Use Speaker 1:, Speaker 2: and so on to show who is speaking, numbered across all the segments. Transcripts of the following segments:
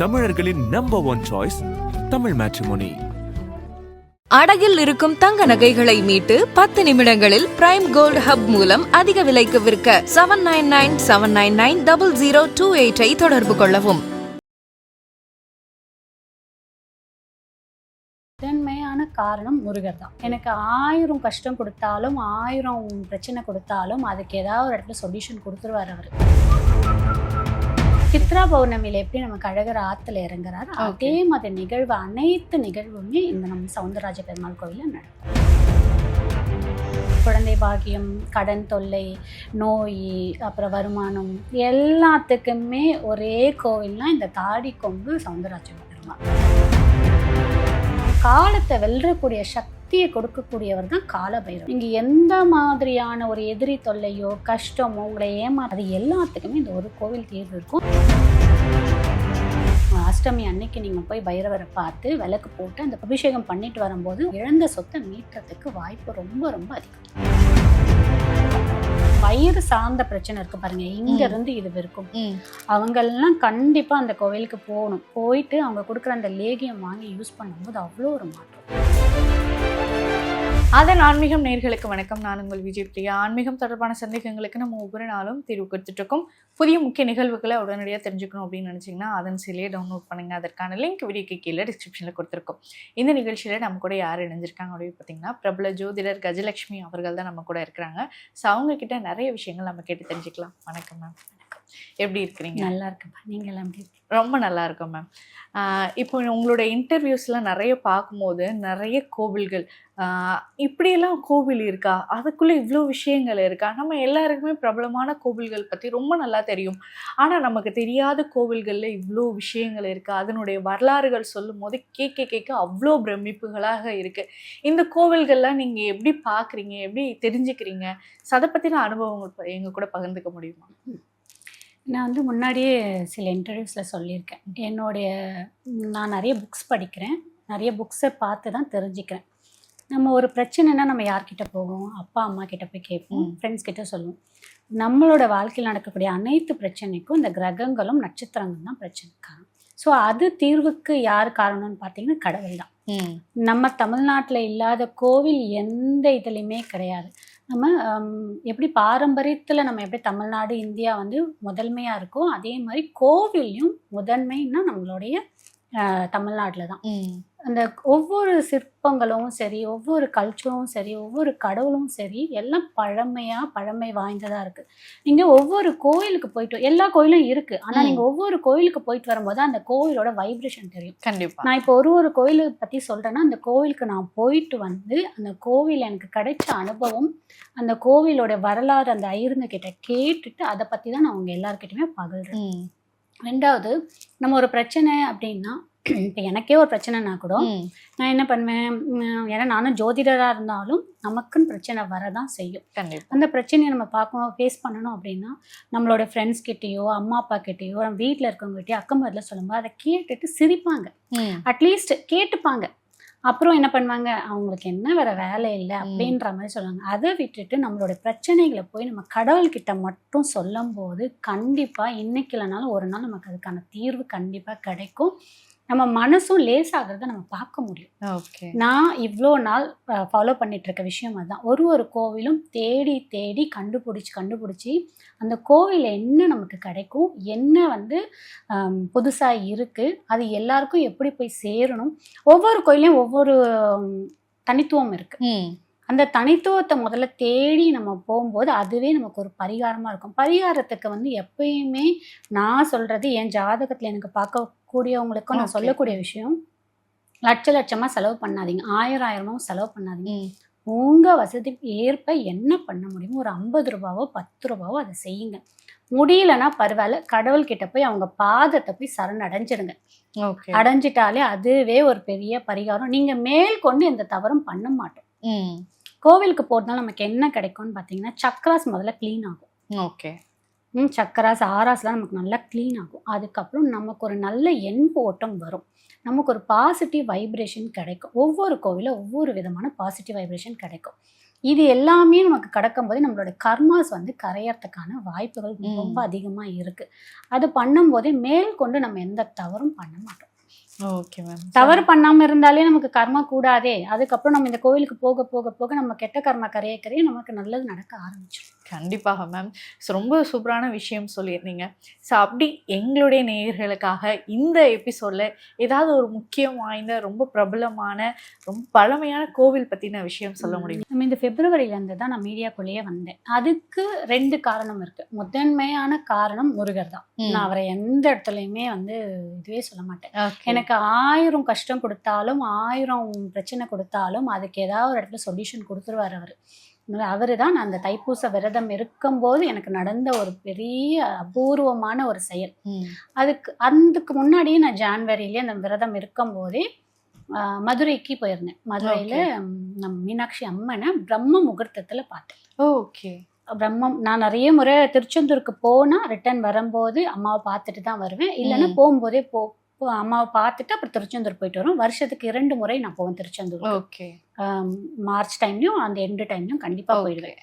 Speaker 1: தமிழர்களின் number 1 choice Tamil matrimony.
Speaker 2: அடகில் இருக்கும் தங்க நகைகளை மீட்டு 10 நிமிடங்களில் பிரைம் கோல்ட் ஹப் மூலம் அதிக விலைக்கு விற்க 7997990028 தொடர்பு கொள்ளவும்.
Speaker 3: முதன்மையான காரணம் முருகர் தான். எனக்கு 1000 கஷ்டம் கொடுத்தாலும் 1000 பிரச்சனை கொடுத்தாலும் அதுக்கு ஏதாவது ஒரு இடத்துல சொல்யூஷன் கொடுத்துருவார் அவர். சித்ரா பௌர்ணமியில எப்படி நம்ம அழகர் ஆத்துல இறங்குறாரு, அதே மாதிரி நிகழ்வு அனைத்து நிகழ்வுமே இந்த நம்ம சவுந்தரராஜ பெருமாள் கோவிலில் நடக்கும். குழந்தை பாக்கியம், கடன் தொல்லை, நோய், அப்புறம் வருமானம் எல்லாத்துக்குமே ஒரே கோவில்னா இந்த தாடி கொம்பு சவுந்தரராஜ பெருமாள். காலத்தை வெல்லக்கூடிய சக்தியை கொடுக்கக்கூடியவர் தான் காலபைரவர். நீங்க எந்த மாதிரியான ஒரு எதிரி தொல்லையோ கஷ்டமோ உங்களை ஏமாறது எல்லாத்துக்குமே இந்த ஒரு கோவில் தீர்வு இருக்கும். அஷ்டமி அன்னைக்கு நீங்க போய் பைரவரை பார்த்து விளக்கு போட்டு அந்த அபிஷேகம் பண்ணிட்டு வரும்போது இழந்த சொத்தை மீட்றதுக்கு வாய்ப்பு ரொம்ப ரொம்ப அதிகம். வயிறு சார்ந்த பிரச்சனை இருக்கு பாருங்க, இங்க இருந்து இது இருக்கும், அவங்க எல்லாம் கண்டிப்பா அந்த கோவிலுக்கு போகணும். போயிட்டு அவங்க கொடுக்குற அந்த லேகியம் வாங்கி யூஸ் பண்ணும்போது அவ்வளோ ஒரு மாற்றம்.
Speaker 4: அதன் ஆன்மீகம் நேயர்களுக்கு வணக்கம். நான் உங்கள் விஜய் பிரியா. ஆன்மீகம் தொடர்பான சந்தேகங்களுக்கு நம்ம ஒவ்வொரு நாளும் தீர்வு கொடுத்துட்டு இருக்கோம். புதிய முக்கிய நிகழ்வுகளை உடனடியாக தெரிஞ்சுக்கணும் அப்படின்னு நினச்சிங்கன்னா அதன் சிலையை டவுன்லோட் பண்ணுங்க. அதற்கான லிங்க் வீடியோக்கு கீழே டிஸ்கிரிப்ஷனில் கொடுத்துருக்கோம். இந்த நிகழ்ச்சியில் நம்ம கூட யார் இணைஞ்சிருக்காங்க அப்படின்னு பார்த்தீங்கன்னா பிரபல ஜோதிடர் கஜலட்சுமி அவர்கள் தான் நம்ம கூட இருக்கிறாங்க. ஸோ அவங்க கிட்ட நிறைய விஷயங்கள் நம்ம கேட்டு தெரிஞ்சுக்கலாம். வணக்கம் மேம். வணக்கம். எப்படி இருக்கிறீங்க? நல்லா இருக்குப்பா. நீங்கள் எல்லாம் எப்படி? ரொம்ப நல்லா இருக்கும் மேம். இப்போ உங்களோட இன்டர்வியூஸ்லாம் நிறைய பார்க்கும்போது நிறைய கோவில்கள், இப்படியெல்லாம் கோவில் இருக்கா, அதுக்குள்ளே இவ்வளோ விஷயங்கள் இருக்கா, நம்ம எல்லாருக்குமே பிரபலமான கோவில்கள் பற்றி ரொம்ப நல்லா தெரியும். ஆனால் நமக்கு தெரியாத கோவில்களில் இவ்வளோ விஷயங்கள் இருக்கா, அதனுடைய வரலாறுகள் சொல்லும் போது கேட்க அவ்வளோ பிரமிப்புகளாக இருக்குது. இந்த கோவில்கள்லாம் நீங்கள் எப்படி பார்க்குறீங்க, எப்படி தெரிஞ்சுக்கிறீங்க, அதை பற்றின அனுபவங்கள் எங்கள் கூட பகிர்ந்துக்க முடியுமா?
Speaker 3: நான் முன்னாடியே சில இன்டர்வியூஸில் சொல்லியிருக்கேன். நான் நிறைய புக்ஸ் படிக்கிறேன், நிறைய புக்ஸை பார்த்து தான் தெரிஞ்சுக்கிறேன். நம்ம ஒரு பிரச்சனைனா நம்ம யார்கிட்ட போவோம்? அப்பா அம்மா கிட்ட போய் கேட்போம், ஃப்ரெண்ட்ஸ் கிட்ட சொல்லுவோம். நம்மளோட வாழ்க்கையில் நடக்கக்கூடிய அனைத்து பிரச்சனைக்கும் இந்த கிரகங்களும் நட்சத்திரங்கள் தான் பிரச்சனை காரணம். ஸோ அது தீர்வுக்கு யார் காரணம்னு பார்த்தீங்கன்னா கடவுள் தான். நம்ம தமிழ்நாட்டில் இல்லாத கோவில் எந்த இதுலையுமே கிடையாது. நம்ம எப்படி பாரம்பரியத்தில் நம்ம எப்படி தமிழ்நாடு இந்தியா முதன்மையாக இருக்கோ அதே மாதிரி கோவிலையும் முதன்மைன்னா நம்மளுடைய தமிழ்நாட்டில் தான். அந்த ஒவ்வொரு சிற்பங்களும் சரி, ஒவ்வொரு கல்ச்சரும் சரி, ஒவ்வொரு கடவுளும் சரி, எல்லாம் பழமை வாய்ந்ததாக இருக்குது. நீங்கள் ஒவ்வொரு கோயிலுக்கு போயிட்டு, எல்லா கோயிலும் இருக்குது, ஆனால் நீங்கள் ஒவ்வொரு கோயிலுக்கு போயிட்டு வரும்போது அந்த கோவிலோட வைப்ரேஷன் தெரியும். கண்டிப்பாக. நான் இப்போ ஒரு கோயிலை பற்றி சொல்கிறேன்னா அந்த கோவிலுக்கு நான் போயிட்டு அந்த கோவில் எனக்கு கிடைச்ச அனுபவம், அந்த கோவிலோட வரலாறு அந்த ஐயருங்க கிட்ட கேட்டுட்டு அதை பற்றி தான் நான் அவங்க எல்லாருக்கிட்டையுமே பகிர்றேன். ரெண்டாவது, நம்ம ஒரு பிரச்சனை அப்படின்னா, இப்போ எனக்கே ஒரு பிரச்சனைனா கூட நான் என்ன பண்ணுவேன், ஏன்னா நானும் ஜோதிடராக இருந்தாலும் நமக்குன்னு பிரச்சனை வரதான் செய்யும். அந்த பிரச்சனையை நம்ம ஃபேஸ் பண்ணணும் அப்படின்னா நம்மளோட ஃப்ரெண்ட்ஸ் கிட்டேயோ அம்மா அப்பா கிட்டேயோ நம்ம வீட்டில் இருக்கவங்ககிட்டயோ அக்கம் பக்கத்தில் சொல்லும்போது அதை கேட்டுட்டு சிரிப்பாங்க, அட்லீஸ்ட் கேட்டுப்பாங்க. அப்புறம் என்ன பண்ணுவாங்க, அவங்களுக்கு என்ன வேற வேலை இல்லை அப்படின்ற மாதிரி சொல்லுவாங்க. அதை விட்டுட்டு நம்மளோட பிரச்சனைகளை போய் நம்ம கடவுள்கிட்ட மட்டும் சொல்லும் போது கண்டிப்பாக இன்னைக்கு இல்லைனாலும் ஒரு நாள் நமக்கு அதுக்கான தீர்வு கண்டிப்பாக கிடைக்கும். நம்ம மனசும் லேசாகிறத நம்ம பார்க்க முடியும். ஓகே, நான் இவ்வளோ நாள் ஃபாலோ பண்ணிட்டு இருக்க விஷயம் அதுதான். ஒரு கோவிலும் தேடி கண்டுபிடிச்சி அந்த கோவிலில் என்ன நமக்கு கிடைக்கும், என்ன புதுசாக இருக்குது, அது எல்லாருக்கும் எப்படி போய் சேரணும். ஒவ்வொரு கோயிலையும் ஒவ்வொரு தனித்துவம் இருக்குது. அந்த தனித்துவத்தை முதல்ல தேடி நம்ம போகும்போது அதுவே நமக்கு ஒரு பரிகாரமாக இருக்கும். பரிகாரத்துக்கு எப்பயுமே நான் சொல்கிறது, என் ஜாதகத்தில் எனக்கு பார்க்கக்கூடியவங்களுக்கும் நான் சொல்லக்கூடிய விஷயம், லட்சமாக செலவு பண்ணாதீங்க, ஆயிரமும் செலவு பண்ணாதீங்க. உங்கள் வசதிக்கு ஏற்ப என்ன பண்ண முடியுமோ ஒரு 50 ரூபாவோ 10 ரூபாவோ அதை செய்யுங்க. முடியலன்னா பரவாயில்ல, கடவுள்கிட்ட போய் அவங்க பாதத்தை போய் சரணடைஞ்சிடுங்க. அடைஞ்சிட்டாலே அதுவே ஒரு பெரிய பரிகாரம். நீங்கள் மேற்கொண்டு எந்த தவறும் பண்ண மாட்டோம். கோவிலுக்கு போறதுனால நமக்கு என்ன கிடைக்கும்னு பார்த்தீங்கன்னா, சக்கராஸ் முதல்ல க்ளீன் ஆகும். ஓகே, சக்கராஸ் ஆராஸ்லாம் நமக்கு நல்லா க்ளீன் ஆகும். அதுக்கப்புறம் நமக்கு ஒரு நல்ல ஓட்டம் வரும், நமக்கு ஒரு பாசிட்டிவ் வைப்ரேஷன் கிடைக்கும். ஒவ்வொரு கோவிலும் ஒவ்வொரு விதமான பாசிட்டிவ் வைப்ரேஷன் கிடைக்கும். இது எல்லாமே நமக்கு கடக்கும்போது நம்மளோட கர்மாஸ் வந்து கரையறதுக்கான வாய்ப்புகள் ரொம்ப அதிகமாக இருக்குது. அது பண்ணும்போதே மேல் கொண்டு நம்ம எந்த தவறும் பண்ண மாட்டோம்.
Speaker 4: Okay ma'am.
Speaker 3: தவறு பண்ணாம இருந்தாலே நமக்கு கர்மா கூடாதே. அதுக்கப்புறம் நம்ம இந்த கோவிலுக்கு போக போக போக நம்ம கெட்ட கர்மா கரைய நமக்கு நல்லது நடக்க ஆரம்பிச்சிடும்.
Speaker 4: கண்டிப்பாக மேம். ஸோ ரொம்ப சூப்பரான விஷயம் சொல்லியிருந்தீங்க. ஸோ அப்படி எங்களுடைய நேயர்களுக்காக இந்த எபிசோடில் ஏதாவது ஒரு முக்கியம் வாய்ந்த ரொம்ப பிரபலமான ரொம்ப பழமையான கோவில் பற்றின விஷயம் சொல்ல முடியும்?
Speaker 3: நம்ம இந்த பிப்ரவரியிலேருந்து தான் நான் மீடியாக்குள்ளேயே வந்தேன். அதுக்கு 2 காரணம் இருக்குது. முதன்மையான காரணம் முருகர் தான். நான் அவரை எந்த இடத்துலையுமே வந்து இதுவே சொல்ல மாட்டேன். எனக்கு 1000 கஷ்டம் கொடுத்தாலும் 1000 பிரச்சனை கொடுத்தாலும் அதுக்கு ஏதாவது ஒரு இடத்துல சொல்யூஷன் கொடுத்துருவார் அவர். அவர் தான் நான் அந்த தைப்பூச விரதம் இருக்கும்போது எனக்கு நடந்த ஒரு பெரிய அபூர்வமான ஒரு செயல். அதுக்கு முன்னாடியே நான் ஜான்வரியிலே அந்த விரதம் இருக்கும்போதே மதுரைக்கு போயிருந்தேன். மதுரையில் நம்ம மீனாட்சி அம்மனை பிரம்ம முகூர்த்தத்தில் பார்த்தேன்.
Speaker 4: ஓகே.
Speaker 3: நான் நிறைய முறை திருச்செந்தூருக்கு போனால் ரிட்டர்ன் வரும்போது அம்மாவை பார்த்துட்டு தான் வருவேன். இல்லைன்னா போகும்போதே அம்மாவை பார்த்துட்டு அப்புறம் திருச்செந்தூர் போயிட்டு வரும். வருஷத்துக்கு 2 முறை நான் போவேன் திருச்செந்தூர்.
Speaker 4: ஓகே.
Speaker 3: மார்ச் டைம்லையும் அந்த எண்டு டைம்லையும் கண்டிப்பாக போயிடுவேன்.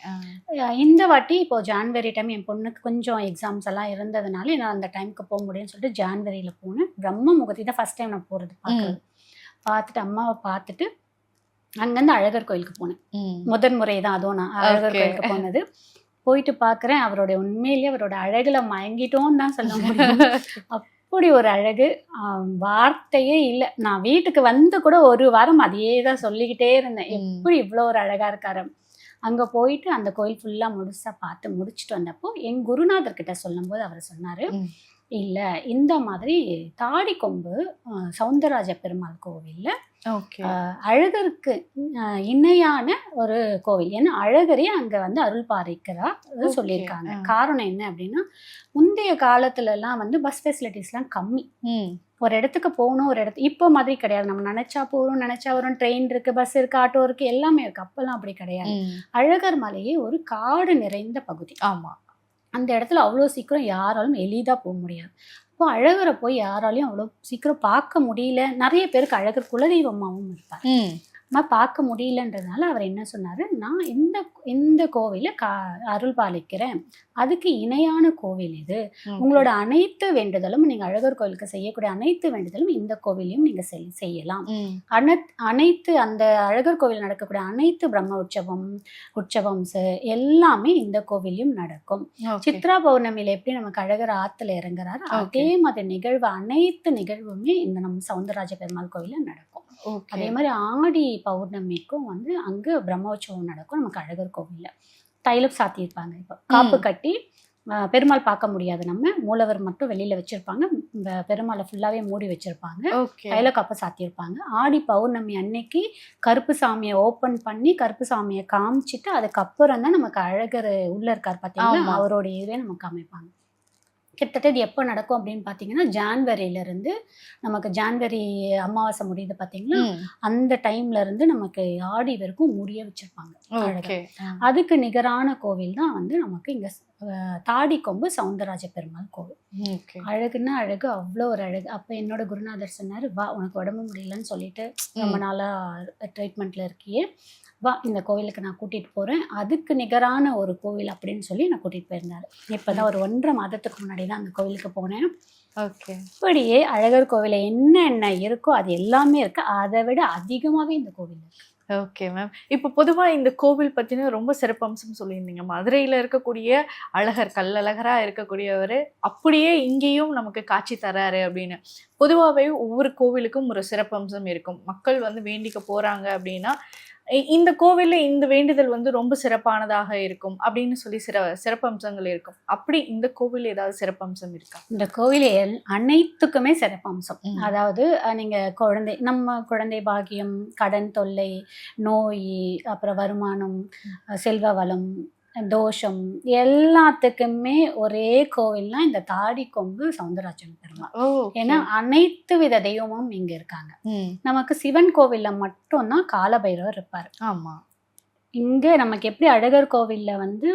Speaker 3: இந்த வாட்டி இப்போ ஜான்வரி டைம் என் பொண்ணுக்கு கொஞ்சம் எக்ஸாம்ஸ் எல்லாம் இருந்ததுனால நான் அந்த டைமுக்கு போக முடியும்னு சொல்லிட்டு ஜான்வரியில் போனேன். பிரம்ம முகூர்த்தி தான் ஃபர்ஸ்ட் டைம் நான் போகிறது பார்த்துட்டு அம்மாவை பார்த்துட்டு அங்கேருந்து அழகர் கோயிலுக்கு போனேன். முதன் முறை தான் அதுவும் நான் அழகர் கோயிலுக்கு போனது. போயிட்டு பார்க்குறேன் அவருடைய உண்மையிலேயே அவரோட அழகுல மயங்கிட்டோன்னு தான் சொல்ல முடியும். அப்படி ஒரு அழகு, வார்த்தையே இல்லை. நான் வீட்டுக்கு வந்து கூட 1 வாரம் அதையே தான் சொல்லிக்கிட்டே இருந்தேன், எப்படி இவ்வளோ ஒரு அழகா இருக்காரு. அங்கே போயிட்டு அந்த கோயில் ஃபுல்லாக முழுசாக பார்த்து முடிச்சுட்டு வந்தப்போ என் குருநாதர்கிட்ட சொல்லும்போது அவர் சொன்னார், இல்லை இந்த மாதிரி தாடிக்கொம்பு சவுந்தரராஜ பெருமாள் கோவிலில் அழகருக்கு இணையான ஒரு கோவில். ஏன்னா அழகரே அங்கே வந்து அருள் பாலிக்கிறார் சொல்லியிருக்காங்க. காரணம் என்ன அப்படின்னா, முந்தைய காலத்துலலாம் வந்து பஸ் ஃபெசிலிட்டிஸ்லாம் கம்மி. ஒரு இடத்துக்கு போகணும், ஒரு இடத்து இப்போ மாதிரி கிடையாது. நம்ம நினைச்சா போகிறோம், நினைச்சா வரும். ட்ரெயின் இருக்கு, பஸ் இருக்கு, ஆட்டோ இருக்கு, எல்லாமே இருக்கு. அப்பெல்லாம் அப்படி கிடையாது. அழகர் மலையே ஒரு காடு நிறைந்த பகுதி.
Speaker 4: ஆமாம்.
Speaker 3: அந்த இடத்துல அவ்வளோ சீக்கிரம் யாராலும் எளிதாக போக முடியாது. இப்போ அழகரை போய் யாராலையும் அவ்வளோ சீக்கிரம் பார்க்க முடியல. நிறைய பேருக்கு அழகர் குலதெய்வமாகவும் இருப்பார். பார்க்க முடியலன்றதுனால அவர் என்ன சொன்னார், நான் இந்த கோவிலை அருள் பாலிக்கிறேன், அதுக்கு இணையான கோவில் இது. உங்களோட அனைத்து வேண்டுதலும், நீங்கள் அழகர் கோவிலுக்கு செய்யக்கூடிய அனைத்து வேண்டுதலும் இந்த கோவிலையும் நீங்கள் செய்யலாம். அனைத்து அந்த அழகர் கோவில் நடக்கக்கூடிய அனைத்து பிரம்ம உற்சவம்ஸ் எல்லாமே இந்த கோவிலையும் நடக்கும். சித்ரா பௌர்ணமியில எப்படி நமக்கு அழகர் ஆத்துல இறங்குறாரு, அதே மாதிரி நிகழ்வு அனைத்து நிகழ்வுமே இந்த நம்ம சவுந்தரராஜ பெருமாள் கோவிலில் நடக்கும். அதே மாதிரி ஆடி பௌர்ணமிக்கும் வந்து அங்கே பிரம்மோற்சவம் நடக்கும் நமக்கு அழகர் கோவிலில். தைலம் சாத்தியிருப்பாங்க. இப்போ காப்பு கட்டி பெருமாள் பார்க்க முடியாது, நம்ம மூலவர் மட்டும் வெளியில வச்சிருப்பாங்க, பெருமாளை ஃபுல்லாவே மூடி வச்சிருப்பாங்க, தைல காப்பை சாத்தியிருப்பாங்க. ஆடி பௌர்ணமி அன்னைக்கு கருப்பு சாமியை ஓப்பன் பண்ணி கருப்பு சாமியை காமிச்சிட்டு அதுக்கப்புறம் தான் நமக்கு அழகர் உள்ள இருக்கார் பார்த்தீங்கன்னா அவருடைய இதுவே நமக்கு அமைப்பாங்க. கிட்டத்தட்ட இது எப்போ நடக்கும் அப்படின்னு பார்த்தீங்கன்னா, ஜான்வரியிலேருந்து நமக்கு ஜான்வரி அமாவாசை முடியுது பார்த்தீங்களா, அந்த டைம்ல இருந்து நமக்கு ஆடி வரைக்கும் முடிய வச்சிருப்பாங்க. அதுக்கு நிகரான கோவில் தான் வந்து நமக்கு இங்கே தாடிக்கொம்பு சவுந்தரராஜ பெருமாள் கோவில். அழகுன்னா அழகு, அவ்வளோ ஒரு அழகு. அப்போ என்னோட குருநாதர் சொன்னார், வா உனக்கு உடம்பு முடியலன்னு சொல்லிட்டு ரொம்ப நாளாக ட்ரீட்மெண்ட்டில் இருக்கியே, வா இந்த கோவிலுக்கு நான் கூட்டிகிட்டு போகிறேன், அதுக்கு நிகரான ஒரு கோவில் அப்படின்னு சொல்லி நான் கூட்டிகிட்டு போயிருந்தார். இப்போ தான் ஒரு 1.5 மாதத்துக்கு முன்னாடி தான் அந்த கோவிலுக்கு போனேன். இப்படியே அழகர் கோவிலில் என்ன இருக்கோ அது எல்லாமே இருக்குது, அதை விட அதிகமாகவே இந்த கோவில் இருக்குது.
Speaker 4: Okay ma'am. இப்போ பொதுவாக இந்த கோவில் பற்றின ரொம்ப சிறப்பம்சம் சொல்லியிருந்தீங்க. மதுரையில் இருக்கக்கூடிய அழகர், கல்லழகராக இருக்கக்கூடியவர் அப்படியே இங்கேயும் நமக்கு காட்சி தராரு அப்படின்னு. பொதுவாகவே ஒவ்வொரு கோவிலுக்கும் ஒரு சிறப்பம்சம் இருக்கும். மக்கள் வந்து வேண்டிக்க போகிறாங்க அப்படின்னா இந்த கோவிலில் இந்த வேண்டுதல் வந்து ரொம்ப சிறப்பானதாக இருக்கும் அப்படின்னு சொல்லி சிறப்பம்சங்கள் இருக்கும். அப்படி இந்த கோவில் ஏதாவது சிறப்பம்சம் இருக்கா?
Speaker 3: இந்த கோவில் அனைத்துக்குமே சிறப்பம்சம். அதாவது நம்ம குழந்தை பாக்கியம், கடன் தொல்லை, நோய், அப்புறம் வருமானம், செல்வ வளம், தோஷம் எல்லாத்துக்குமே ஒரே கோவில்னா இந்த தாடிக்கொம்பு சவுந்தரராஜன் பெருமாள். ஏன்னா அனைத்து வித தெய்வமும் இங்க இருக்காங்க. நமக்கு சிவன் கோவில்ல மட்டும்தான் காலபைரவர் இருப்பாரு.
Speaker 4: ஆமா.
Speaker 3: இங்க நமக்கு எப்படி அழகர் கோவில்ல வந்து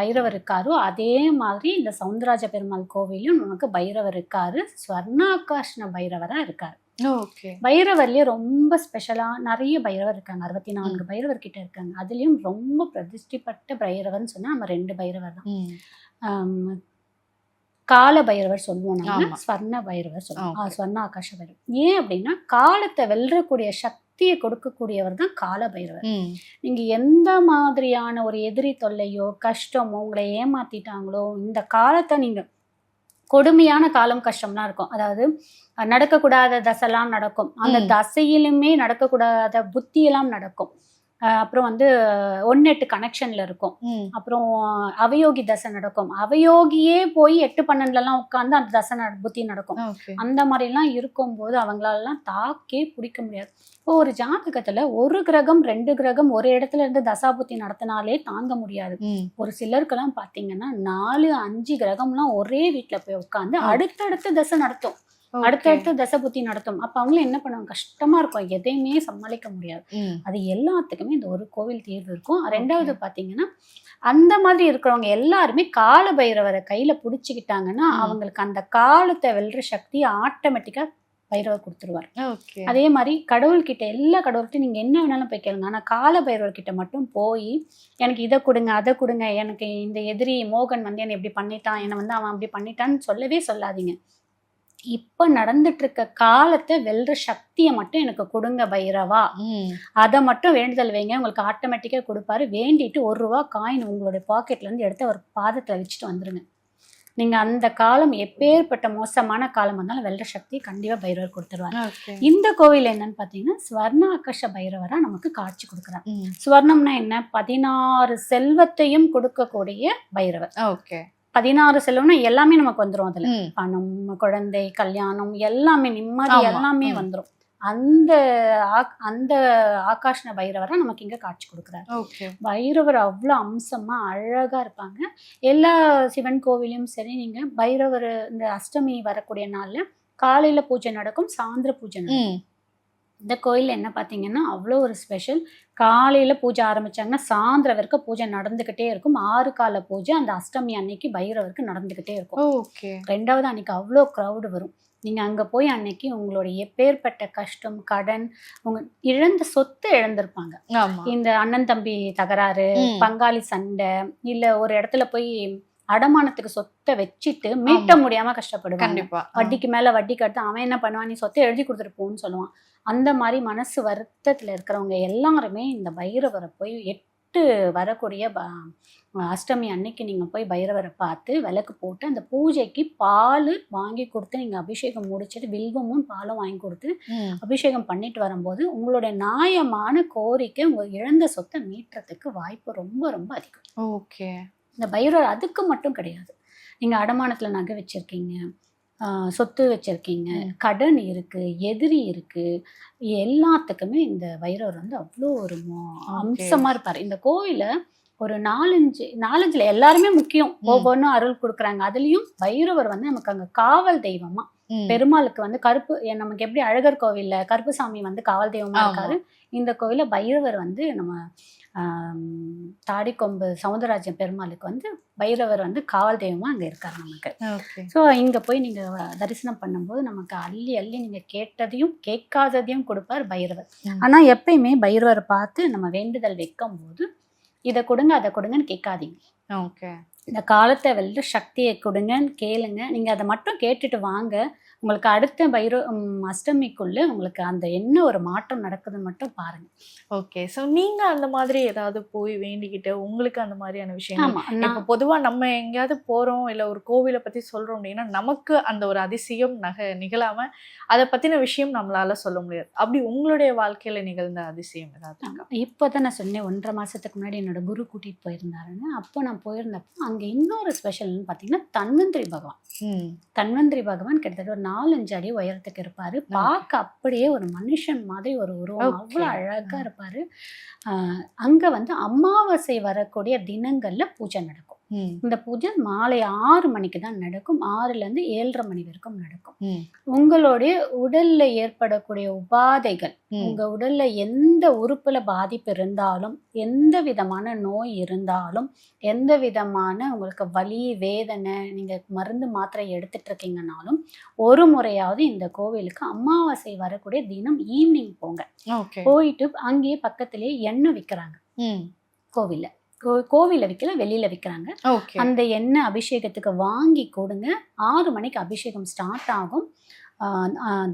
Speaker 3: பைரவர் இருக்காரோ அதே மாதிரி இந்த சவுந்தரராஜ பெருமாள் கோவிலும் நமக்கு பைரவர் இருக்காரு. ஸ்வர்ணாகாஷ்ண பைரவரா இருக்காரு.
Speaker 4: ஓகே.
Speaker 3: பைரவர்லயே ரொம்ப ஸ்பெஷலா நிறைய பைரவர் இருக்காங்க. 64 பைரவர் கிட்ட இருக்காங்க. அதுலயும் ரொம்ப பிரதிஷ்டிப்பட்ட பைரவர்னு சொன்னா நம்ம 2 பைரவர் தான். ஆம், கால பைரவர் சொல்லுவோம் நம்ம,
Speaker 4: ஆமா.
Speaker 3: ஸ்வர்ண பைரவர் சொல்லுவோம்.
Speaker 4: Okay.
Speaker 3: ஸ்வர்ண ஆகாஷ பைரவர். ஏன் அப்படின்னா காலத்தை வெல்லக்கூடிய சக்தியை கொடுக்கக்கூடியவர் தான் கால பைரவர். நீங்க எந்த மாதிரியான ஒரு எதிரி தொல்லையோ கஷ்டமோ உங்களை ஏமாத்திட்டாங்களோ, இந்த காலத்தை நீங்க கொடுமையான காலம் கஷ்டம்லாம் இருக்கும். அதாவது நடக்கக்கூடாத தசைலாம் நடக்கும். அந்த தசையிலுமே நடக்கக்கூடாத புத்தியெல்லாம் நடக்கும். அப்புறம் வந்து 1-8 கனெக்ஷன்ல இருக்கும். அப்புறம் அவயோகி தசை நடக்கும். அவயோகியே போய் 8-12 உட்காந்து அந்த தசை புத்தி நடக்கும். அந்த மாதிரிலாம் இருக்கும்போது அவங்களாலாம் தாக்கே பிடிக்க முடியாது. இப்போ ஒரு ஜாதகத்துல ஒரு கிரகம் 2 கிரகம் ஒரு இடத்துல இருந்து தசா புத்தி நடத்தினாலே தாங்க முடியாது. ஒரு சிலருக்கெல்லாம் பாத்தீங்கன்னா 4-5 கிரகம்லாம் ஒரே வீட்டுல போய் உட்காந்து அடுத்தடுத்த தசை நடத்தும். அடுத்தடுத்து தசை புத்தி நடத்தும். அப்ப அவங்களும் என்ன பண்ணுவாங்க, கஷ்டமா இருக்கும், எதையுமே சமாளிக்க முடியாது. அது எல்லாத்துக்குமே இந்த ஒரு கோவில் தீர்வு இருக்கும். ரெண்டாவது பாத்தீங்கன்னா அந்த மாதிரி இருக்கிறவங்க எல்லாருமே கால பைரவரை கையில புடிச்சுக்கிட்டாங்கன்னா அவங்களுக்கு அந்த காலத்தை வெல்ற சக்தி ஆட்டோமேட்டிக்கா பைரவர் கொடுத்துருவார். அதே மாதிரி கடவுள்கிட்ட எல்லா கடவுள்கிட்ட நீங்க என்ன வேணாலும் போய் கேளுங்க. ஆனா கால பைரவர்கிட்ட மட்டும் போய் எனக்கு இதை கொடுங்க அதை கொடுங்க, எனக்கு இந்த எதிரி மோகன் வந்து என்னை இப்படி பண்ணிட்டான், என்னை வந்து அவன் அப்படி பண்ணிட்டான்னு சொல்லவே சொல்லாதீங்க. இப்ப நடந்துட்டு இருக்க காலத்தை வெல்ற சக்தியை மட்டும் எனக்கு கொடுங்க பைரவா, அதை மட்டும் வேண்டுதல் வைங்க, உங்களுக்கு ஆட்டோமேட்டிக்கா கொடுப்பாரு. வேண்டிட்டு 1 ரூபா காயின் உங்களுடைய பாக்கெட்ல இருந்து எடுத்து அவர் பாதத்துல வச்சுட்டு வந்துருங்க. நீங்க அந்த காலம் எப்பேற்பட்ட மோசமான காலம் வந்தாலும் வெல்ற சக்தி கண்டிப்பா பைரவர் கொடுத்துருவாரு. இந்த கோவில் என்னன்னு பாத்தீங்கன்னா ஸ்வர்ண ஆகாஷ பைரவரா நமக்கு காட்சி கொடுக்குறார். ஸ்வர்ணம்னா என்ன, 16 செல்வத்தையும் கொடுக்கக்கூடிய பைரவர். 16 செல்வம்னா எல்லாமே நமக்கு வந்துரும். அதுல பணம், குழந்தை, கல்யாணம், எல்லாமே நிம்மதி எல்லாமே வந்துரும். அந்த ஆகாஷ்ண பைரவரா நமக்கு இங்க காட்சி கொடுக்குறாரு. பைரவர் அவ்வளவு அம்சமா அழகா இருப்பாங்க. எல்லா சிவன் கோவிலையும் சரி நீங்க பைரவர் இந்த அஷ்டமி வரக்கூடிய நாள்ல காலையில பூஜை நடக்கும், சாயந்திர பூஜை நடக்கும். இந்த கோயில் என்ன பாத்தீங்கன்னா அவ்வளோ ஒரு ஸ்பெஷல். காலையில பூஜை ஆரம்பிச்சாங்கன்னா சாயந்திரம் வரைக்கும் பூஜை நடந்துகிட்டே இருக்கும். 6 கால பூஜை அந்த அஷ்டமி அன்னைக்கு பைரவருக்கு நடந்துகிட்டே இருக்கும். ரெண்டாவது அன்னைக்கு அவ்வளோ க்ரௌடு வரும். நீங்க அங்க போய் அன்னைக்கு உங்களுடைய எப்பேற்பட்ட கஷ்டம், கடன், உங்க இழந்த சொத்தை இழந்திருப்பாங்க. இந்த அண்ணன் தம்பி தகராறு, பங்காளி சண்டை, இல்ல ஒரு இடத்துல போய் அடமானத்துக்கு சொத்தை வச்சுட்டு மீட்ட முடியாம கஷ்டப்படுவாங்க. வட்டிக்கு மேல வட்டி கட்டு அவன் என்ன பண்ணுவான், நீ சொத்தை எழுதி கொடுத்துட்டு போன்னு சொல்லுவான். அந்த மாதிரி மனசு வருத்தத்துல இருக்கிறவங்க எல்லாருமே இந்த பைரவரை போய் 8 வரக்கூடிய அஷ்டமி அன்னைக்கு நீங்க போய் பைரவரை பார்த்து விளக்கு போட்டு அந்த பூஜைக்கு பால் வாங்கி கொடுத்து நீங்க அபிஷேகம் முடிச்சுட்டு வில்வமும் பாலும் வாங்கி கொடுத்து அபிஷேகம் பண்ணிட்டு வரும்போது உங்களுடைய நியாயமான கோரிக்கை உங்க இழந்த சொத்தை மீட்டுறதுக்கு வாய்ப்பு ரொம்ப ரொம்ப அதிகம். இந்த பைரவர் அதுக்கு மட்டும் கிடையாது. நீங்க அடமானத்துல நகை வச்சிருக்கீங்க, சொத்து வச்சிருக்கீங்க, கடன் இருக்கு, எதிரி இருக்கு, எல்லாத்துக்குமே இந்த பைரவர் வந்து அவ்வளோ ஒரு அம்சமா இருப்பாரு. இந்த கோவில ஒரு 4-5 எல்லாருமே முக்கியம், ஒவ்வொன்றும் அருள் கொடுக்குறாங்க. அதுலயும் பைரவர் வந்து நமக்கு அங்க காவல் தெய்வமா, பெருமாளுக்கு வந்து கருப்பு, நமக்கு எப்படி அழகர் கோவில்ல கருப்புசாமி வந்து காவல் தெய்வமா இருக்காரு, இந்த கோவில பைரவர் வந்து நம்ம தாடிக்கொம்பு சவுந்தரராஜன் பெருமாளுக்கு வந்து பைரவர் வந்து காவல் தெய்வமா அங்க இருக்காரு நமக்கு. ஸோ இங்க போய் நீங்க தரிசனம் பண்ணும்போது நமக்கு அள்ளி அள்ளி நீங்க கேட்டதையும் கேட்காததையும் கொடுப்பார் பைரவர். ஆனா எப்பயுமே பைரவரை பார்த்து நம்ம வேண்டுதல் வைக்கும் போது இதை கொடுங்க அதை கொடுங்கன்னு கேட்காதீங்க. இந்த காலத்தை வெல்ற சக்தியை கொடுங்கன்னு கேளுங்க. நீங்க அதை மட்டும் கேட்டுட்டு வாங்க. உங்களுக்கு அடுத்த அஷ்டமிக்குள்ள உங்களுக்கு அந்த என்ன ஒரு மாற்றம் நடக்குதுன்னு மட்டும் பாருங்க.
Speaker 4: ஸோ நீங்க அந்த மாதிரி ஏதாவது போய் வேண்டிக்கிட்டு உங்களுக்கு அந்த மாதிரியான விஷயம், இப்போ பொதுவா நம்ம எங்கேயாவது போறோம் இல்ல ஒரு கோவிலை பத்தி சொல்றோம் அப்படின்னா நமக்கு அந்த ஒரு அதிசயம் நிகழாம அதை பத்தின விஷயம் நம்மளால சொல்ல முடியாது. அப்படி உங்களுடைய வாழ்க்கையில நிகழ்ந்த அதிசயம் ஏதாவது?
Speaker 3: இப்போதான் நான் சொன்னேன் 1.5 மாசத்துக்கு முன்னாடி என்னோட குரு கூட்டிட்டு போயிருந்தாருன்னு. அப்போ நான் போயிருந்தப்போ அங்க இன்னொரு ஸ்பெஷல்னு பாத்தீங்கன்னா தன்வந்திரி பகவான். தன்வந்திரி பகவான் கிட்டத்தட்ட ஒரு 4-5 அடி உயரத்துக்கு இருப்பாரு. பார்க்க அப்படியே ஒரு மனுஷன் மாதிரி ஒரு உருவம், அவ்வளவு அழகா இருப்பாரு. அங்க வந்து அமாவாசை வரக்கூடிய தினங்கள்ல பூஜை நடக்கும். இந்த பூஜை மாலை 6 மணிக்கு தான் நடக்கும். 6லேருந்து 7:30 மணி வரைக்கும் நடக்கும்.
Speaker 4: ம்.
Speaker 3: உங்களுடைய உடல்ல ஏற்படக்கூடிய உபாதைகள், உங்க உடல்ல எந்த உறுப்புல பாதிப்பு இருந்தாலும், எந்த விதமான நோய் இருந்தாலும், எந்த விதமான உங்களுக்கு வலி வேதனை, நீங்க மருந்து மாத்திரை எடுத்துட்டு இருக்கீங்கன்னாலும் ஒரு முறையாவது இந்த கோவிலுக்கு அமாவாசை வரக்கூடிய தினம் ஈவினிங் போங்க.
Speaker 4: ஓகே.
Speaker 3: போயிட்டு அங்கேயே பக்கத்திலேயே எண்ணெய் விற்கிறாங்க
Speaker 4: ம்.
Speaker 3: கோவில்ல. கோவில விற்கல, வெளியில விற்கிறாங்க.
Speaker 4: ஓகே.
Speaker 3: அந்த எண்ணெய் அபிஷேகத்துக்கு வாங்கி கொடுங்க. 6 மணிக்கு அபிஷேகம் ஸ்டார்ட் ஆகும்.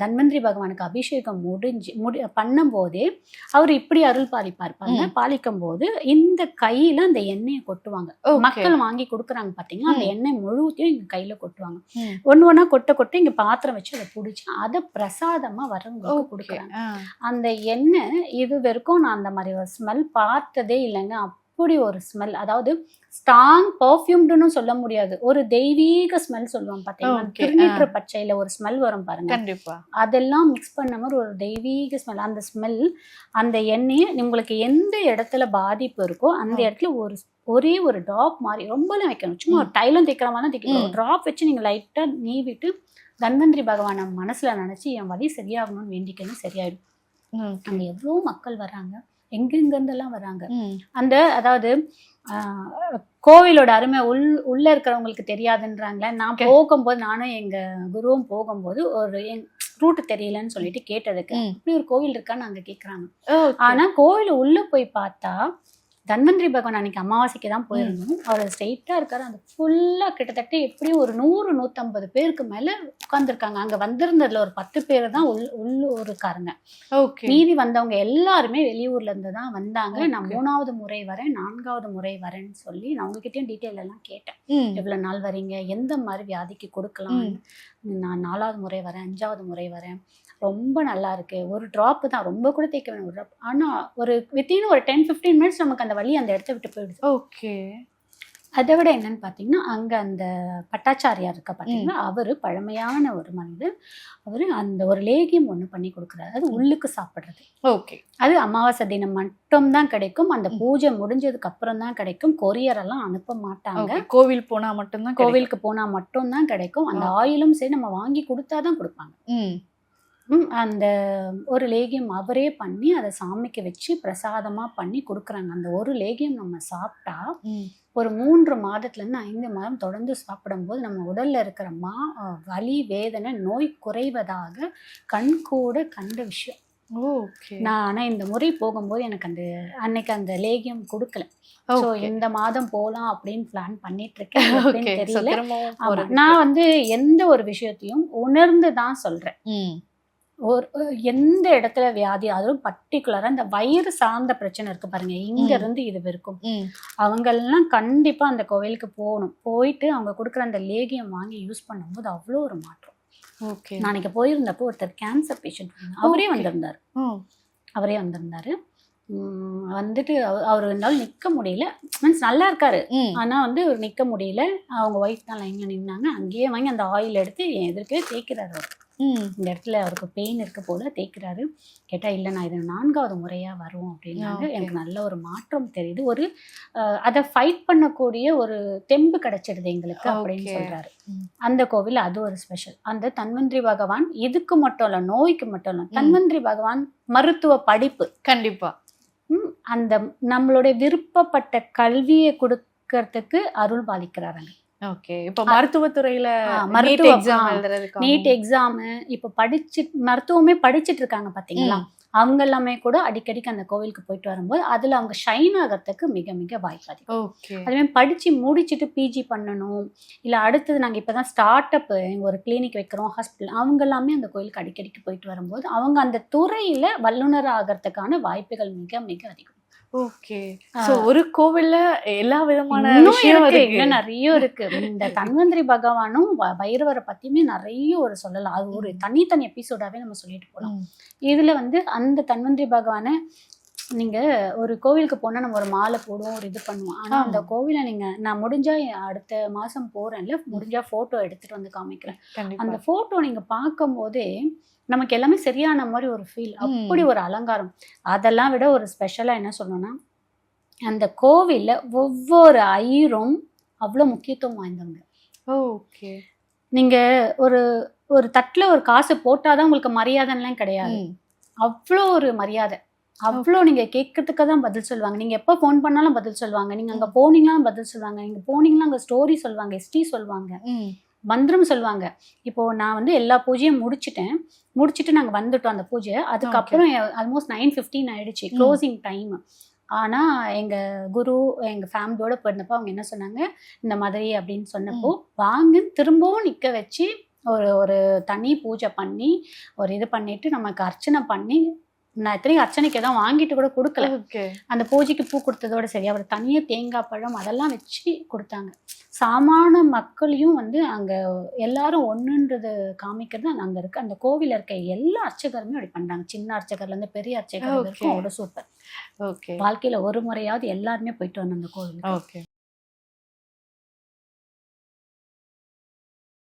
Speaker 3: தன்வந்திரி பகவானுக்கு அபிஷேகம் பண்ணும்போதே அவர் இப்படி அருள் பாலிப்பாருப்பாங்க. பாலிக்கும் போது இந்த கையில அந்த எண்ணெயை கொட்டுவாங்க.
Speaker 4: Okay.
Speaker 3: மக்கள் வாங்கி கொடுக்குறாங்க பாத்தீங்கன்னா, அந்த எண்ணெய் முழுவதையும் இங்க கையில கொட்டுவாங்க.
Speaker 4: ம்.
Speaker 3: ஒண்ணு ஒண்ணா கொட்ட இங்க பாத்திரம் வச்சு அதை புடிச்சு அதை பிரசாதமா வரவங்களுக்கு
Speaker 4: ஓகே.
Speaker 3: கொடுக்குறாங்க.
Speaker 4: ஆ.
Speaker 3: அந்த எண்ணெய் இது வரைக்கும் நான் அந்த மாதிரி ஒரு ஸ்மெல் பார்த்ததே இல்லைங்க. அப்படி ஒரு ஸ்மெல், அதாவது ஸ்ட்ராங் பர்ஃப்யூம்டுன்னு சொல்ல முடியாது, ஒரு தெய்வீக ஸ்மெல் சொல்லுவாங்க பாத்தீங்கன்னா.
Speaker 4: Okay.
Speaker 3: திருநீற்று பச்சையில ஒரு ஸ்மெல் வரும் பாருங்க,
Speaker 4: கண்டிப்பா.
Speaker 3: அதெல்லாம் மிக்ஸ் பண்ண மாதிரி ஒரு தெய்வீக ஸ்மெல். அந்த ஸ்மெல், அந்த எண்ணெய் உங்களுக்கு எந்த இடத்துல பாதிப்பு இருக்கோ அந்த இடத்துல ஒரே ஒரு ட்ராப் மாதிரி, ரொம்பலாம் வைக்கணும், சும்மா ஒரு தைலம் தேய்க்கிற மாதிரி தேய்க்கணும். ஒரு ட்ராப் வச்சு நீங்க லைட்டா நீவிட்டு தன்வந்திரி பகவானை மனசுல நினைச்சு என் வலி சரியாகணும்னு வேண்டிக்கணும், சரியாயிடும்.
Speaker 4: ஓகே.
Speaker 3: அங்க எவ்வளவு மக்கள் வராங்க, எங்கெங்கெல்லாம் வராங்க.
Speaker 4: ம்.
Speaker 3: அதாவது கோவிலோட அருமை உள்ள இருக்கிறவங்களுக்கு தெரியாதுன்றாங்களே. நான் போகும்போது, நானும் எங்க குருவும் போகும்போது ஒரு ரூட் தெரியலன்னு சொல்லிட்டு கேட்டதுக்கு,
Speaker 4: ம்.
Speaker 3: இப்படி ஒரு கோவில் இருக்கான்னு அங்க கேக்குறாங்க.
Speaker 4: ஓகே.
Speaker 3: ஆனா கோவில் உள்ள போய் பார்த்தா தன்வந்திரி பகவான் அன்னைக்கு அமாவாசைக்கு தான் போயிருந்தோம். அவர் ஸ்ட்ரெயிட்டா இருக்காரு. அந்த ஃபுல்லா கிட்டத்தட்ட எப்படியும் ஒரு 100-150 பேருக்கு மேல உட்கார்ந்துருக்காங்க. அங்க வந்திருந்ததுல ஒரு 10 பேர் தான் உள்ளூருக்காரங்க.
Speaker 4: ஓகே.
Speaker 3: மீதி வந்தவங்க எல்லாருமே வெளியூர்ல இருந்து தான் வந்தாங்க.
Speaker 4: Okay.
Speaker 3: நான் 3வது முறை வரேன், 4வது முறை வரேன்னு சொல்லி நான் உங்ககிட்டயும் டீட்டெயில் எல்லாம் கேட்டேன்.
Speaker 4: ம்.
Speaker 3: எவ்வளவு நாள் வரீங்க, எந்த மாதிரி வியாதிக்கு கொடுக்கலாம். நான் 4வது முறை வரேன், 5வது முறை வரேன், ரொம்ப நல்லா இருக்கு. ஒரு ட்ராப் தான், ரொம்ப கூட தேய்க்க வேணும், ஒரு ட்ராப். ஆனா ஒரு வித்தின் ஒரு 10-15 மினிட்ஸ் நமக்கு அந்த வலி அந்த இடத்த விட்டு போயிடுது.
Speaker 4: ஓகே.
Speaker 3: அதை விட என்னன்னு பாத்தீங்கன்னா, அங்க அந்த பட்டாச்சாரியார் இருக்க பாத்தீங்கன்னா, அவரு பழமையான ஒரு மனிதர். அவரு அந்த ஒரு லேகியம் ஒண்ணு பண்ணி கொடுக்குறாரு, அது உள்ளுக்கு சாப்பிடுறது.
Speaker 4: ஓகே.
Speaker 3: அது அமாவாசை தினம் மட்டும் தான் கிடைக்கும். அந்த பூஜை முடிஞ்சதுக்கு அப்புறம் தான் கிடைக்கும். கொரியர் எல்லாம் அனுப்ப மாட்டாங்க.
Speaker 4: ஓகே. கோவில் போனா மட்டும்தான்
Speaker 3: கோவிலுக்கு போனா மட்டும் தான் கிடைக்கும். அந்த ஆயிலும் சரி நம்ம வாங்கி கொடுத்தாதான் கொடுப்பாங்க.
Speaker 4: ம்.
Speaker 3: அந்த ஒரு லேகியம் அவரே பண்ணி அதை சாமிக்கு வச்சு பிரசாதமா பண்ணி கொடுக்குறாங்க. அந்த ஒரு லேகியம் நம்ம சாப்பிட்டா
Speaker 4: ம்.
Speaker 3: ஒரு 3 மாதத்துலேருந்து 5 மாதம் தொடர்ந்து சாப்பிடும்போது நம்ம உடல்ல இருக்கிற வலி வேதனை நோய் குறைவதாக கண்கூட கண்ட விஷயம்.
Speaker 4: ஓகே.
Speaker 3: நான் ஆனா இந்த முறை போகும்போது எனக்கு அன்னைக்கு அந்த லேகியம் கொடுக்கல. So
Speaker 4: okay.
Speaker 3: இந்த மாதம் போகலாம் அப்படின்னு பிளான் பண்ணிட்டு இருக்கேன்.
Speaker 4: ஓகே.
Speaker 3: எப்படின்னு
Speaker 4: So,
Speaker 3: தெரியல.
Speaker 4: திரும்பவும்
Speaker 3: ஆமா,
Speaker 4: போறதுக்கு.
Speaker 3: நான் எந்த ஒரு விஷயத்தையும் உணர்ந்து தான் சொல்றேன்.
Speaker 4: ம்.
Speaker 3: எந்த இடத்துல வியாதி, அதுவும் பர்டிகுலரா இந்த வயிறு சார்ந்த பிரச்சனை இருக்கு பாருங்க, இங்க இருந்து இது வரைக்கும்
Speaker 4: ம்.
Speaker 3: அவங்க எல்லாம் கண்டிப்பா அந்த கோவிலுக்கு போகணும். போயிட்டு அவங்க கொடுக்குற அந்த லேகியம் வாங்கி யூஸ் பண்ணும்போது அவ்வளோ ஒரு மாற்றம்.
Speaker 4: ஓகே.
Speaker 3: நாளைக்கு போயிருந்தப்போ ஒருத்தர் கேன்சர் பேஷண்ட் அவரே வந்திருந்தாரு.
Speaker 4: ம்.
Speaker 3: அவரே வந்திருந்தாரு. வந்துட்டு அவர் இருந்தாலும் நிக்க முடியல, மீன்ஸ் நல்லா இருக்காரு,
Speaker 4: ம்.
Speaker 3: ஆனா அவர் நிக்க முடியல. அவங்க ஒய்ஃப் தான் லைன்ல நின்னாங்க. அங்கேயே வாங்கி அந்த ஆயில் எடுத்து என் எதிர்க்கவே தேய்க்கிறாரு. அவர்
Speaker 4: ம்.
Speaker 3: இந்த இடத்துல அவருக்கு பெயின் இருக்க போல தேய்க்கிறாரு. கேட்டா இல்லை, நான் இது 4வது முறையா வரும் அப்படின்னாங்க.
Speaker 4: Okay.
Speaker 3: எனக்கு நல்ல ஒரு மாற்றம் தெரியுது. ஒரு அதை ஃபைட் பண்ணக்கூடிய ஒரு தெம்பு கிடைச்சிடுது எங்களுக்கு அப்படின்னு
Speaker 4: Okay.
Speaker 3: சொல்றாரு.
Speaker 4: ம்.
Speaker 3: அந்த கோவில் அது ஒரு ஸ்பெஷல். அந்த தன்வந்திரி பகவான் இதுக்கு மட்டும் இல்ல, நோய்க்கு மட்டும் இல்ல, தன்வந்திரி பகவான் மருத்துவ படிப்பு,
Speaker 4: கண்டிப்பா.
Speaker 3: அந்த நம்மளுடைய விருப்பப்பட்ட கல்வியை கொடுக்கறதுக்கு அருள் பாலிக்கிறாருங்க.
Speaker 4: ஓகே. இப்ப மருத்துவத்துறையில
Speaker 3: மருத்துவ
Speaker 4: எக்ஸாம் எழுதுறதுக்கு
Speaker 3: நீட் எக்ஸாம் இப்ப மருத்துவமே படிச்சுட்டு இருக்காங்க பாத்தீங்களா, அவங்க எல்லாமே கூட அடிக்கடிக்கு அந்த கோவிலுக்கு போயிட்டு வரும்போது அதுல அவங்க ஷைன் ஆகிறதுக்கு மிக மிக வாய்ப்பு அதிகம்.
Speaker 4: ஓகே.
Speaker 3: அதுமாதிரி படிச்சு முடிச்சுட்டு பிஜி பண்ணணும், இல்ல அடுத்தது நாங்க இப்பதான் ஸ்டார்ட் அப் ஒரு கிளினிக் வைக்கிறோம், ஹாஸ்பிட்டல், அவங்க எல்லாமே அந்த கோயிலுக்கு அடிக்கடிக்கு போயிட்டு வரும்போது அவங்க அந்த துறையில வல்லுநர் ஆகிறதுக்கான வாய்ப்புகள் மிக மிக அதிகம்.
Speaker 4: ஓகே. சோ ஒரு கோவில்ல எல்லா விதமான
Speaker 3: இன்னும்
Speaker 4: விஷயம்
Speaker 3: இருக்கு,
Speaker 4: இருக்கு.
Speaker 3: இன்னும் நிறைய இருக்கு. இந்த தன்வந்திரி பகவானும் பைரவரை பத்தியுமே நிறைய ஒரு சொல்லலாம். அது ஒரு தனித்தனி எபிசோடாவே நம்ம சொல்லிட்டு போலாம்.
Speaker 4: ம்.
Speaker 3: இதுல அந்த தன்வந்திரி பகவானை நீங்க ஒரு கோவிலுக்கு போனா நம்ம ஒரு மாலை போடுவோம், ஒரு இது பண்ணுவோம். ஆனா அந்த கோவிலை நான் முடிஞ்சா அடுத்த மாசம் போறேன்ல, முடிஞ்சா போட்டோ எடுத்துட்டு வந்து காமிக்கிறேன்.
Speaker 4: கண்டிப்பா.
Speaker 3: அந்த போட்டோ நீங்க பார்க்கும் போதே நமக்கு எல்லாமே சரியான மாதிரி ஒரு ஃபீல், அப்படி ஒரு அலங்காரம். அதெல்லாம் விட ஒரு ஸ்பெஷலா என்ன சொல்லணும்னா, அந்த கோவில்ல ஒவ்வொரு ஐயரும் அவ்வளோ முக்கியத்துவம் வாய்ந்தவங்க.
Speaker 4: ஓகே.
Speaker 3: நீங்கள் ஒரு ஒரு தட்டில் ஒரு காசு போட்டால் தான் உங்களுக்கு மரியாதைலாம் கிடையாது. அவ்வளோ ஒரு மரியாதை, அவ்வளோ நீங்கள் கேட்கறதுக்கு தான் பதில் சொல்லுவாங்க. நீங்கள் எப்போ ஃபோன் பண்ணாலும் பதில் சொல்லுவாங்க. நீங்கள் அங்கே போனீங்களாலும் பதில் சொல்லுவாங்க. நீங்கள் போனீங்கன்னா அங்கே ஸ்டோரி சொல்லுவாங்க, ஹிஸ்ட்ரி சொல்லுவாங்க, மந்திரம் சொல்லுவாங்க. இப்போது நான் வந்து எல்லா பூஜையும் முடிச்சுட்டு நாங்கள் வந்துட்டோம் அந்த பூஜை. அதுக்கப்புறம் ஆல்மோஸ்ட் 9:15 ஆயிடுச்சு க்ளோசிங் டைம். ஆனால் எங்கள் குரு எங்கள் ஃபேமிலியோடு போயிருந்தப்போ அவங்க என்ன சொன்னாங்க, இந்த மாதிரி அப்படின்னு சொன்னப்போ வாங்க திரும்பவும் நிற்க வச்சு ஒரு தனி பூஜை பண்ணி ஒரு இது பண்ணிட்டு நமக்கு அர்ச்சனை பண்ணி, நான் எத்தனையும் அர்ச்சனைக்கு எதாவது வாங்கிட்டு கூட கொடுக்கல. அந்த பூஜைக்கு பூ கொடுத்ததோட சரி, அவர் தனியாக தேங்காய் பழம் அதெல்லாம் வச்சு கொடுத்தாங்க. சாமான மக்களையும் வந்து அங்கே எல்லாரும் ஒன்றுன்றது காமிக்கிறது அங்கே இருக்குது. அந்த கோவிலில் இருக்க எல்லா அர்ச்சகருமே அப்படி பண்ணுறாங்க. சின்ன அர்ச்சகர்லேருந்து பெரிய அர்ச்சகர் வரைக்கும் அவ்வளோ சூப்பர்.
Speaker 4: ஓகே.
Speaker 3: வாழ்க்கையில் ஒரு முறையாவது எல்லாருமே போயிட்டு வந்தோம் அந்த கோவிலுக்கு.
Speaker 4: ஓகே.